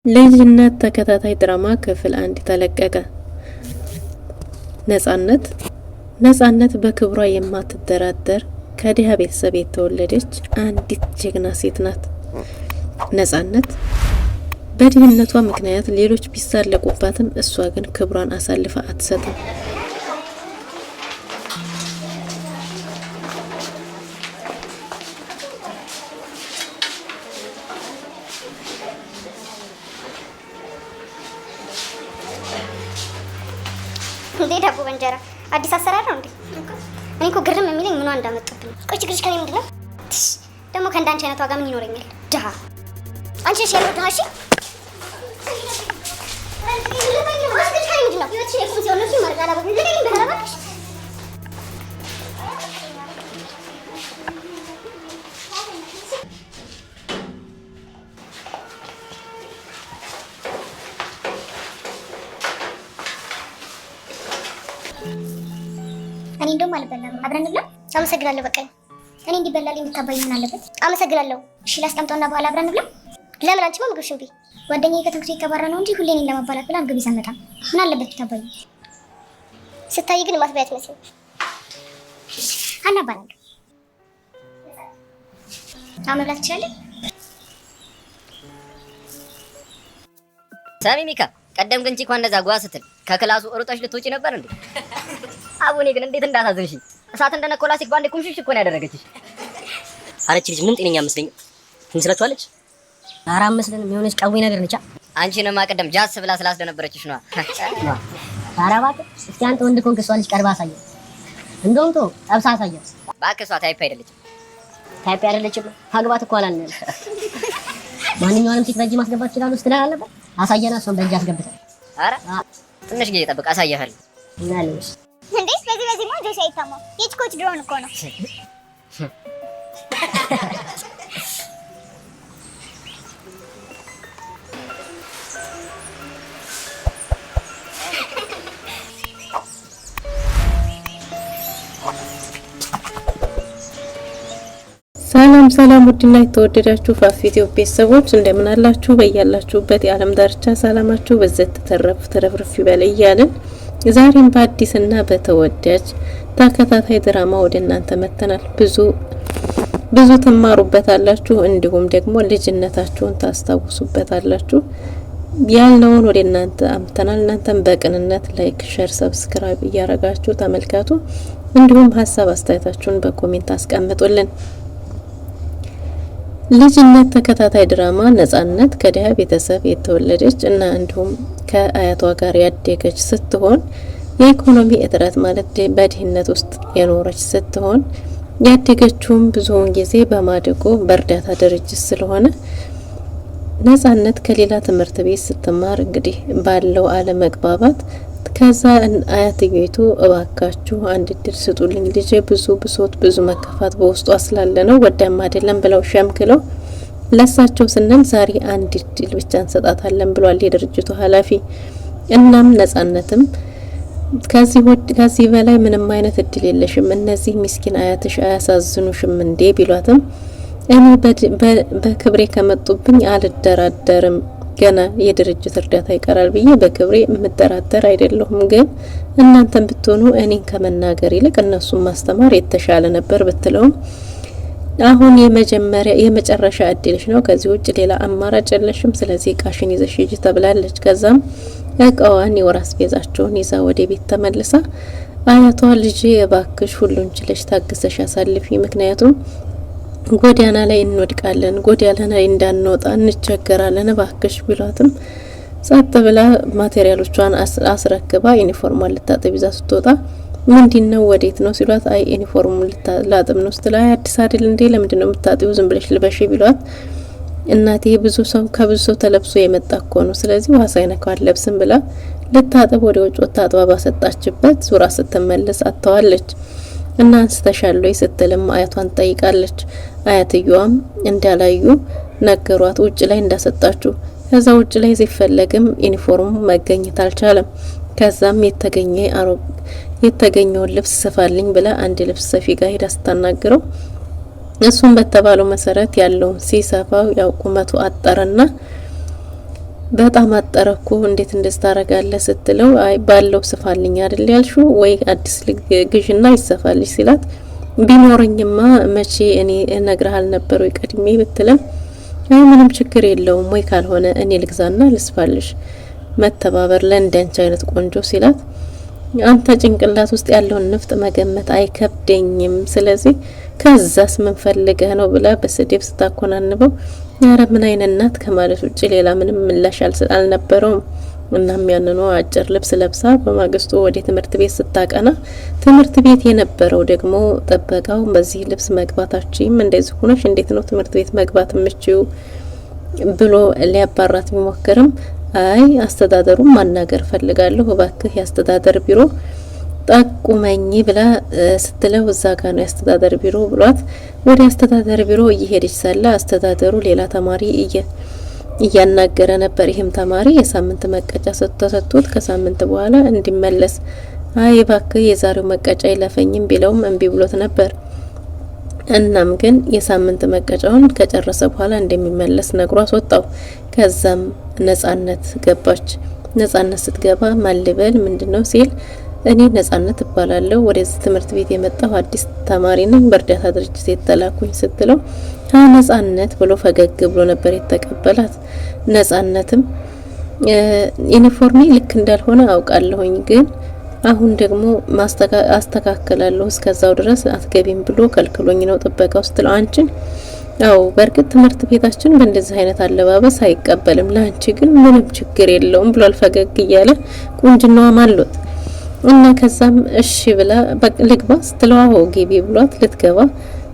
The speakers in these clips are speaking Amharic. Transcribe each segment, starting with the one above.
ልጅነት ተከታታይ ድራማ ክፍል 1 ተለቀቀ። ነጻነት በክብሯ የማትደራደር ከድሃ ቤተሰብ የተወለደች አንዲት ጀግና ሴት ናት። ነጻነት በድህነቷ ምክንያት ሌሎች ቢሳለቁባትም እሷ ግን ክብሯን አሳልፋ አትሰጥም። እንዴ ዳቦ በእንጀራ አዲስ አሰራር ነው እንዴ? እኔ እኮ ግርም የሚለኝ ምኗ እንዳመጡብኝ። ቆይ ችግርሽ ከኔ ምንድነው? ደግሞ ከእንዳንቺ አይነቷ ጋር ምን ይኖረኛል? ድሃ አንቺ ነሽ ያለው ድሃ። እሺ እኔ እንደውም አልበላም። አብረን እንብላ። አመሰግናለሁ። በቃ እኔ እንዲበላልኝ የምታባይ ምን አለበት? አመሰግናለሁ። እሺ ላስቀምጠውና በኋላ አብረን እንብላ። ለምን አንቺማ ምግብ ሽምቢ። ጓደኛዬ ከትምህርት ቤት ከባራ ነው እንጂ ሁሌ እኔን ለማባላት ብላ ምግብ ይዘመጣ። ምን አለበት ብታባይ? ስታይ ግን ማስባያት መስል አናባላለሁ። መብላት ትችላለህ? ሳሚ ሚካ ቀደም ግን ቺኳ እንደዛ ጓ ስትል ከክላሱ ሩጠሽ ልትወጪ ነበር እንዴ? አቡኔ ግን እንዴት እንዳሳዝንሽ! እሳት እንደነኮላሲክ ባንዴ ኩምሽሽ እኮ ነው ያደረገችሽ። አረች ልጅ ምን ጤነኛ መስለኝ ትመስላችኋለች? ኧረ መስለን የሆነች ቀዊ ነገር ነች። አንቺንማ ቀደም ጃስ ብላ ስላስደነበረችሽ ነው። ኧረ እባክህ እስኪ አንተ ወንድ ኮንክ እሷ ልጅ ቀርባ አሳየው። እንደውም ቶ ጠብሳ አሳየው። እባክህ እሷ ታይፕ አይደለችም። ታይፕ አይደለችም። ማግባት እኮ አላልንም። ማንኛውንም ሴት በእጅ ማስገባት ይችላል ውስጥ ላይ አለበት። አሳየና እሷን በእጅ አስገብተን። ኧረ ትንሽ ጊዜ ጠብቅ አሳያለሁ። እናለሽ እንዴ በዚህ ማ ጆሲ አይታማው የቺኮች ድሮን እኮ ነው። ሰላም ውድና የተወደዳችሁ ፋፊቲዮ ቤተሰቦች እንደምን አላችሁ? በያላችሁበት የዓለም ዳርቻ ሰላማችሁ በዘት ተረፍርፍ ይበል እያልን ዛሬም በአዲስና በተወዳጅ ተከታታይ ድራማ ወደ እናንተ መተናል። ብዙ ትማሩበታላችሁ፣ እንዲሁም ደግሞ ልጅነታችሁን ታስታውሱበታላችሁ ያልነውን ወደ እናንተ አምተናል። እናንተም በቅንነት ላይክ፣ ሼር፣ ሰብስክራይብ እያረጋችሁ ተመልከቱ። እንዲሁም ሀሳብ አስተያየታችሁን በኮሜንት አስቀምጡልን። ልጅነት ተከታታይ ድራማ ነጻነት ከድሃ ቤተሰብ የተወለደች እና እንዲሁም ከአያቷ ጋር ያደገች ስትሆን የኢኮኖሚ እጥረት ማለት በድህነት ውስጥ የኖረች ስትሆን ያደገችውም ብዙውን ጊዜ በማደጎ በእርዳታ ድርጅት ስለሆነ ነጻነት ከሌላ ትምህርት ቤት ስትማር እንግዲህ ባለው አለመግባባት ከዛ አያትየቱ እባካችሁ አንድ እድል ስጡልኝ፣ ልጄ ብዙ ብሶት ብዙ መከፋት በውስጧ ስላለ ነው ወዳም አይደለም ብለው ሸምክለው ለሳቸው ስንል ዛሬ አንድ እድል ብቻ እንሰጣታለን ብሏል የድርጅቱ ኃላፊ። እናም ነጻነትም ከዚህ በላይ ምንም አይነት እድል የለሽም፣ እነዚህ ምስኪን አያትሽ አያሳዝኑሽም እንዴ ቢሏትም እኔ በክብሬ ከመጡብኝ አልደራደርም፣ ገና የድርጅት እርዳታ ይቀራል ብዬ በክብሬ የምደራደር አይደለሁም። ግን እናንተም ብትሆኑ እኔን ከመናገር ይልቅ እነሱን ማስተማር የተሻለ ነበር ብትለውም አሁን የመጨረሻ እድልሽ ነው፣ ከዚህ ውጭ ሌላ አማራጭ የለሽም፣ ስለዚህ እቃሽን ይዘሽ ሂጂ ተብላለች። ከዛም እቃዋን የወር አስቤዛቸውን ይዛ ወደ ቤት ተመልሳ አያቷ ልጄ እባክሽ ሁሉን ችለሽ ታግሰሽ አሳልፊ፣ ምክንያቱም ጎዳና ላይ እንወድቃለን፣ ጎዳና ላይ እንዳንወጣ እንቸገራለን እባክሽ ቢሏትም ጸጥ ብላ ማቴሪያሎቿን አስረክባ ዩኒፎርሟን ልታጥብ ይዛ ስትወጣ ምንድነው ወዴት ነው ሲሏት አይ ዩኒፎርሙን ላጥብ ነው ስትላ አዲስ አይደል እንዴ ለምንድነው የምታጥቢው ዝም ብለሽ ልበሽ ቢሏት እናቴ ከብዙ ሰው ተለብሶ የመጣ እኮ ነው፣ ስለዚህ ዋሳ አይነካው አለብስም ብላ ልታጥብ ወደ ውጭ ወጣ አጥባ ባሰጣችበት ዙራ ስትመለስ አጥተዋለች። እና አንስተሻለይ ስትልም አያቷን ጠይቃለች። አያትየዋም እንዳላዩ ነገሯት፣ ውጭ ላይ እንዳሰጣችሁ። ከዛ ውጭ ላይ ሲፈለግም ዩኒፎርሙ መገኘት አልቻለም። ከዛም የተገኘውን ልብስ ስፋልኝ ብላ አንድ ልብስ ሰፊ ጋር ሄዳ ስታናግረው እሱም በተባለው መሰረት ያለውን ሲሰፋው ያው ቁመቱ አጠረና በጣም አጠረኩ እንዴት እንደዚህ ታረጋለህ ስትለው አይ ባለው ስፋልኝ አይደል ያልሽው ወይ አዲስ ግዥና ይሰፋልሽ ሲላት ቢኖርኝማ መቼ እኔ እነግርሃል ነበር ወይ ቀድሜ ብትለም አይ ምንም ችግር የለውም ወይ ካልሆነ እኔ ልግዛና ልስፋልሽ መተባበር ለእንደንቻ አይነት ቆንጆ ሲላት አንተ ጭንቅላት ውስጥ ያለውን ንፍጥ መገመት አይከብደኝም ስለዚህ ከዛስ ምን ፈልገህ ነው ብላ በስድብ ስታኮናንበው ያረ ምን አይነት ናት ከማለት ውጪ ሌላ ምንም ምላሽ አልነበረውም። እናም ያንኑ አጭር ልብስ ለብሳ በማግስቱ ወደ ትምህርት ቤት ስታቀና ትምህርት ቤት የነበረው ደግሞ ጥበቃው በዚህ ልብስ መግባታችሁም እንደዚህ ሆነሽ እንዴት ነው ትምህርት ቤት መግባት የምትችይው ብሎ ሊያባራት ቢሞክርም አይ አስተዳደሩን ማናገር ፈልጋለሁ እባክህ ያስተዳደር ቢሮ ጠቁመኝ ብላ ስትለው እዛ ጋር ነው ያስተዳደር ቢሮ ብሏት ወደ አስተዳደር ቢሮ እየሄደች ሳለ አስተዳደሩ ሌላ ተማሪ እያናገረ ነበር። ይሄም ተማሪ የሳምንት መቀጫ ተሰጥቶት ከሳምንት በኋላ እንዲመለስ አይ እባክህ የዛሬው መቀጫ ይለፈኝም ቢለውም እንቢ ብሎት ነበር። እናም ግን የሳምንት መቀጫውን ከጨረሰ በኋላ እንደሚመለስ ነግሮ አስወጣው። ከዛም ነጻነት ገባች። ነጻነት ስትገባ ማልበል ምንድነው ሲል እኔ ነጻነት እባላለሁ ወደዚህ ትምህርት ቤት የመጣው አዲስ ተማሪ ነኝ በእርዳታ ድርጅት የተላኩኝ ስትለው ነጻነት ብሎ ፈገግ ብሎ ነበር የተቀበላት። ነጻነትም ዩኒፎርም ልክ እንዳልሆነ አውቃለሁኝ ግን አሁን ደግሞ አስተካክላለሁ እስከዛው ድረስ አትገቢም ብሎ ከልክሎኝ ነው ጥበቃው ስትለው አንቺን አው በርግጥ ትምህርት ቤታችን በእንደዚህ አይነት አለባበስ አይቀበልም ላንቺ ግን ምንም ችግር የለውም ብሎ ፈገግ እያለ ቁንጅናዋ ማሎት እና ከዛም እሺ ብላ ልግባ ስትለው አዎ ግቢ ብሏት ልትገባ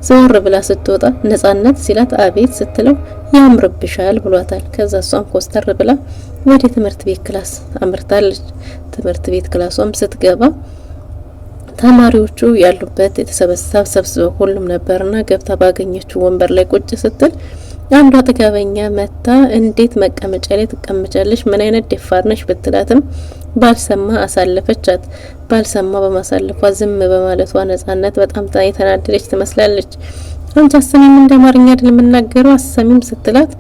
ዞር ብላ ስትወጣ ነጻነት ሲላት አቤት ስትለው ያምርብሻል ብሏታል። ከዛ እሷም ኮስተር ብላ ወደ ትምህርት ቤት ክላስ አምርታለች። ትምህርት ቤት ክላሷም ስትገባ ተማሪዎቹ ያሉበት የተሰበሰበው ሁሉም ነበርና ገብታ ባገኘችው ወንበር ላይ ቁጭ ስትል አንዷ ጥጋበኛ መታ እንዴት መቀመጫ ላይ ትቀመጫለሽ ምን አይነት ደፋር ነሽ ብትላትም ባልሰማ አሳለፈቻት። ባልሰማ በማሳለፏ ዝም በማለቷ ነጻነት በጣም የተናደደች ትመስላለች። አንቺ አሰሚም እንደማርኛ አይደል የምናገረው አሰሚም ስትላት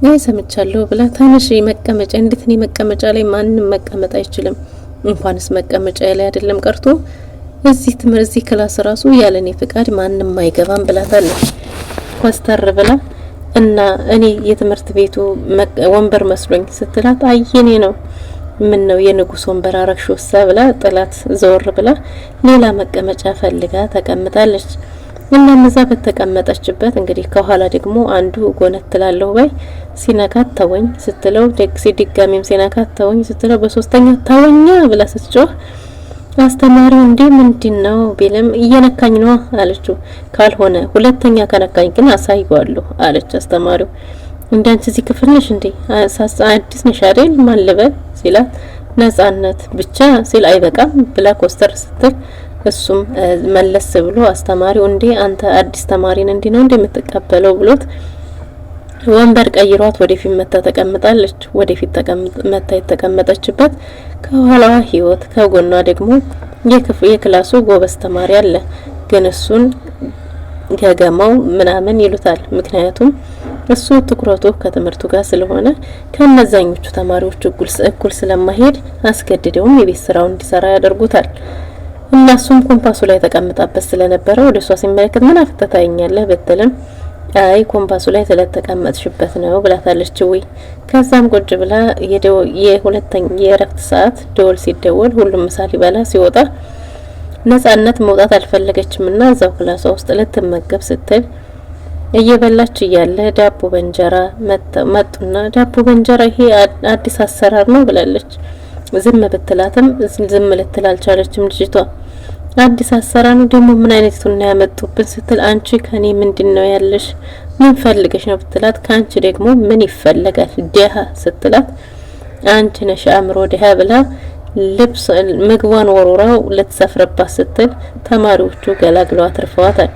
አይ ሰምቻለሁ ብላ ታነሽ መቀመጫ እንዴት ነው መቀመጫ ላይ ማንንም መቀመጥ አይችልም እንኳንስ መቀመጫ ላይ አይደለም ቀርቶ እዚህ ክላስ ራሱ ያለኔ ፍቃድ ማንንም አይገባም ብላታለች። ኮስተር ብላ እና እኔ የትምህርት ቤቱ ወንበር መስሎኝ ስትላት አየኔ ነው ምን ነው የንጉስ ወንበር አረክሽውሳ ብላ ጥላት ዘወር ብላ ሌላ መቀመጫ ፈልጋ ተቀምጣለች። እና መዛ በተቀመጠችበት እንግዲህ ከኋላ ደግሞ አንዱ ጎነት ትላለው ባይ ሲነካት ተወኝ ስትለው ድጋሚም ሲነካት ተወኝ ስትለው በሶስተኛው ተወኛ ብላ ስትጮህ አስተማሪው እንዴ ምንድነው ቢልም እየነካኝ ነው አለችው። ካልሆነ ሁለተኛ ከነካኝ ግን አሳይዋለሁ አለች አስተማሪው። እንዳንቺ እዚህ ክፍል ነሽ እንዴ አዲስ ነሽ አይደል ማን ልበል ሲላት ነጻነት ብቻ ሲል አይበቃም ብላ ኮስተር ስትል እሱም መለስ ብሎ አስተማሪው እንዴ አንተ አዲስ ተማሪን እንዴ ነው እንደምትቀበለው ብሎት ወንበር ቀይሯት ወደፊት መታ ተቀምጣለች። ወደፊት መታ የተቀመጠችበት ከኋላዋ ህይወት ከጎኗ ደግሞ የክላሱ ጎበዝ ተማሪ አለ። ግን እሱን ገገማው ምናምን ይሉታል። ምክንያቱም እሱ ትኩረቱ ከትምህርቱ ጋር ስለሆነ ከነዛኞቹ ተማሪዎች እኩል ስለማይሄድ አስገድደውም የቤት ስራውን እንዲሰራ ያደርጉታል። እናሱም ኮምፓሱ ላይ ተቀምጣበት ስለነበረ ወደሷ ሲመለከት ምን አፍተታኛለህ በተለም አይ ኮምፓሱ ላይ ስለተቀመጥሽበት ነው ብላታለች። ወይ ከዛም ቁጭ ብላ የሁለተኛ የእረፍት ሰዓት ደወል ሲደወል ሁሉም ምሳ ሊበላ ሲወጣ ነጻነት መውጣት አልፈለገችምና እዛው ክላሷ ውስጥ ልትመገብ ስትል እየበላች እያለ ዳቦ በእንጀራ መጡና ዳቦ በእንጀራ ይሄ አዲስ አሰራር ነው ብላለች። ዝም ብትላትም ዝም ልትል አልቻለችም ልጅቷ። አዲስ አሰራር ነው ደግሞ ምን አይነቱን ነው ያመጡብን ስትል አንቺ ከኔ ምንድነው ያለሽ ምን ፈልገሽ ነው ብትላት ካንቺ ደግሞ ምን ይፈልጋል ደሃ ስትላት አንቺ ነሽ አእምሮ ደሃ ብላ ልብስ ምግቧን ወሮራው ልትሰፍርባት ስትል ተማሪዎቹ ገላግለው አትርፈዋታል።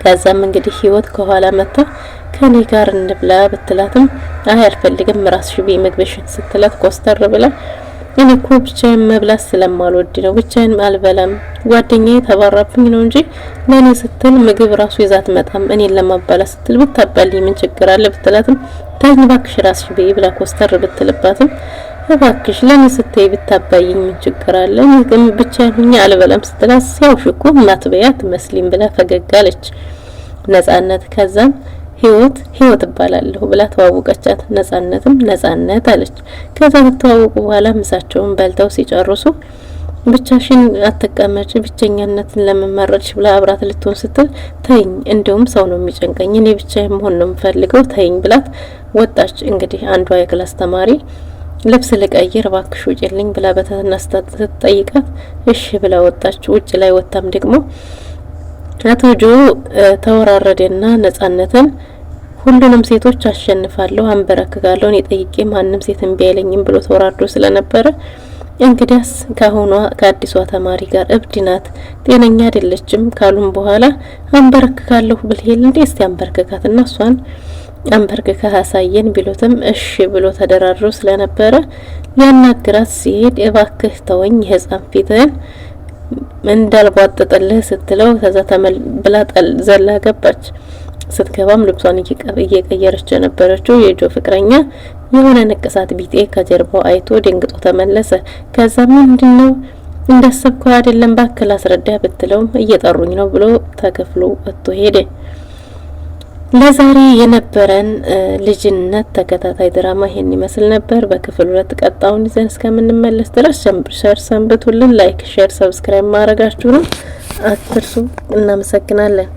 ከዛም እንግዲህ ህይወት ከኋላ መጣ ከኔ ጋር እንብላ ብትላትም አይ አልፈልግም ራስሽ ቢ ምግብሽን ስትላት ኮስተር ብላ እኔ እኮ ብቻዬን መብላት ስለማልወድ ነው፣ ብቻዬን አልበላም፣ ጓደኛዬ ተባራብኝ ነው እንጂ ለኔ ስትል ምግብ ራሱ ይዛት መጣም እኔን ለማባላት ስትል ብታባልኝ ምን ችግር አለ ብትላትም ታኝ ባክሽ ራስሽ በይ ብላ ኮስተር ብትልባትም እባክሽ ለኔ ስትይ ብታባይኝ ምን ችግር አለ ግን ብቻዬን ሆኜ አልበላም ስትላት ሲያውሽ እኮ ማትበያት መስሊም ብላ ፈገጋለች ነጻነት። ከዛም ህይወት እባላለሁ ብላ ተዋወቀቻት። ነጻነትም ነጻነት አለች። ከዛ ተዋወቁ በኋላ ምሳቸውን በልተው ሲጨርሱ ብቻሽን አትቀመጪ ብቸኛነትን ለመመረጥሽ ብላ አብራት ልትሆን ስትል ተይኝ፣ እንደውም ሰው ነው የሚጨንቀኝ፣ እኔ ብቻዬን መሆን ነው የምፈልገው ተይኝ ብላት ወጣች። እንግዲህ አንዷ የክላስ ተማሪ ልብስ ልቀይር ባክሽ ውጪልኝ ብላ በተና ስትጠይቃት እሺ ብላ ወጣች። ውጪ ላይ ወጣም ደግሞ አቶ ጆ ተወራረደና ነጻነትን ሁሉንም ሴቶች አሸንፋለሁ አንበረክካለሁ እኔ ጠይቄ ማንንም ሴት እምቢ አይለኝም ብሎ ተወራርዶ ስለነበረ እንግዲያስ ከሆኗ ከአዲሷ ተማሪ ጋር እብድናት ጤነኛ አይደለችም ካሉም በኋላ አንበረክካለሁ ብልሄል እንዴ እስቲ አንበረክካትና እሷን አንበርክካ ያሳየን ቢሉትም እሺ ብሎ ተደራድሮ ስለነበረ ያናግራት ሲሄድ እባክህ ተወኝ የህፃን ፊትን እንዳልቧጥጥልህ ስትለው ከዛ ብላ ዘላ ገባች። ስትገባም ልብሷን እየቀየረች የነበረችው የጆ ፍቅረኛ የሆነ ንቅሳት ቢጤ ከጀርባው አይቶ ደንግጦ ተመለሰ። ከዛ ምንድነው እንዳሰብከው አይደለም ባክል አስረዳ ብትለውም እየጠሩኝ ነው ብሎ ተከፍሎ ወጥቶ ሄደ። ለዛሬ የነበረን ልጅነት ተከታታይ ድራማ ይሄን ይመስል ነበር። በክፍል 2 ቀጣውን ይዘን እስከምንመለስ ድረስ ሸር ሰንብቱልን። ላይክ፣ ሼር፣ ሰብስክራይብ ማድረጋችሁን አትርሱ። እናመሰግናለን።